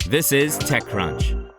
This is TechCrunch.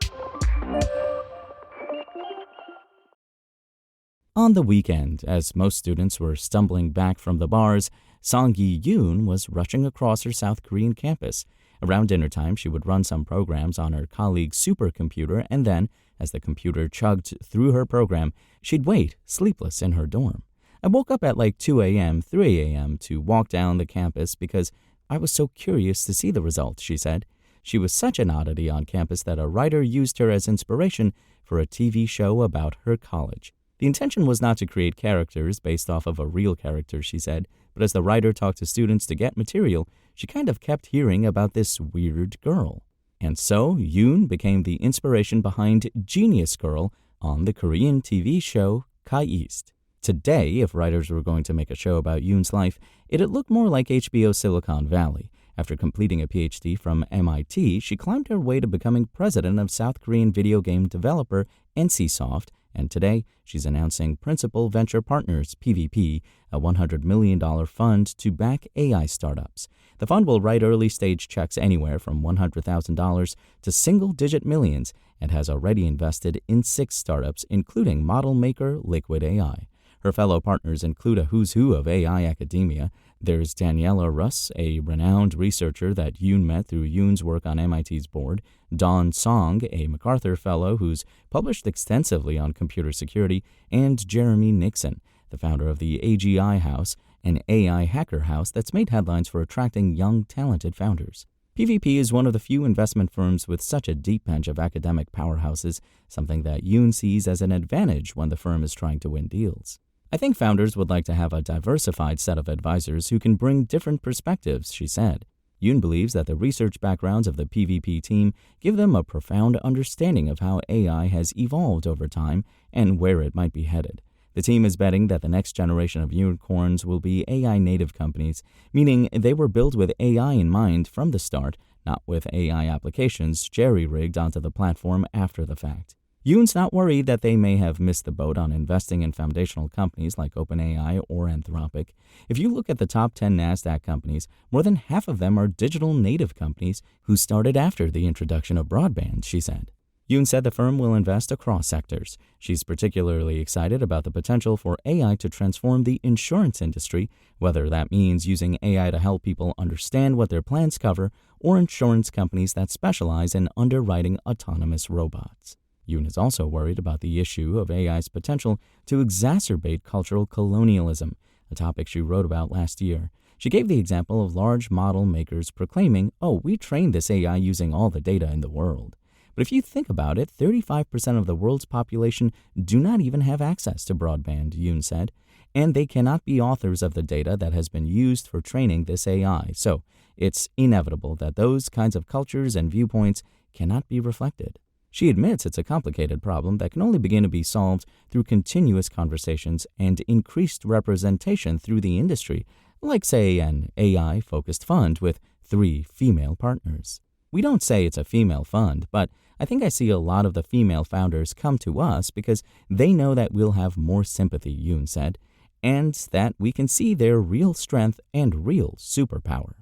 On the weekend, as most students were stumbling back from the bars, Song-Yi Yoon was rushing across her South Korean campus. Around dinner time, she would run some programs on her colleague's supercomputer, and then, as the computer chugged through her program, she'd wait, sleepless, in her dorm. I woke up at like 2 a.m., 3 a.m. to walk down the campus because I was so curious to see the results, she said. She was such an oddity on campus that a writer used her as inspiration for a TV show about her college. The intention was not to create characters based off of a real character, she said, but as the writer talked to students to get material, she kind of kept hearing about this weird girl. And so, Yoon became the inspiration behind Genius Girl on the Korean TV show K-East. Today, if writers were going to make a show about Yoon's life, it'd look more like HBO's Silicon Valley. After completing a PhD from MIT, she climbed her way to becoming president of South Korean video game developer NCSoft, and today she's announcing Principal Venture Partners, PVP, a $100 million fund to back AI startups. The fund will write early-stage checks anywhere from $100,000 to single-digit millions and has already invested in 6 startups, including model maker Liquid AI. Her fellow partners include a who's who of AI academia. There's Daniela Russ, a renowned researcher that Yoon met through Yoon's work on MIT's board, Dawn Song, a MacArthur Fellow who's published extensively on computer security, and Jeremy Nixon, the founder of the AGI House, an AI hacker house that's made headlines for attracting young, talented founders. PVP is one of the few investment firms with such a deep bench of academic powerhouses, something that Yoon sees as an advantage when the firm is trying to win deals. I think founders would like to have a diversified set of advisors who can bring different perspectives, she said. Yoon believes that the research backgrounds of the PVP team give them a profound understanding of how AI has evolved over time and where it might be headed. The team is betting that the next generation of unicorns will be AI-native companies, meaning they were built with AI in mind from the start, not with AI applications jerry-rigged onto the platform after the fact. Yoon's not worried that they may have missed the boat on investing in foundational companies like OpenAI or Anthropic. If you look at the top 10 NASDAQ companies, more than half of them are digital native companies who started after the introduction of broadband, she said. Yoon said the firm will invest across sectors. She's particularly excited about the potential for AI to transform the insurance industry, whether that means using AI to help people understand what their plans cover or insurance companies that specialize in underwriting autonomous robots. Yoon is also worried about the issue of AI's potential to exacerbate cultural colonialism, a topic she wrote about last year. She gave the example of large model makers proclaiming, we trained this AI using all the data in the world. But if you think about it, 35% of the world's population do not even have access to broadband, Yoon said, and they cannot be authors of the data that has been used for training this AI. So it's inevitable that those kinds of cultures and viewpoints cannot be reflected. She admits it's a complicated problem that can only begin to be solved through continuous conversations and increased representation through the industry, like, say, an AI-focused fund with 3 female partners. We don't say it's a female fund, but I think I see a lot of the female founders come to us because they know that we'll have more sympathy, Yoon said, and that we can see their real strength and real superpower.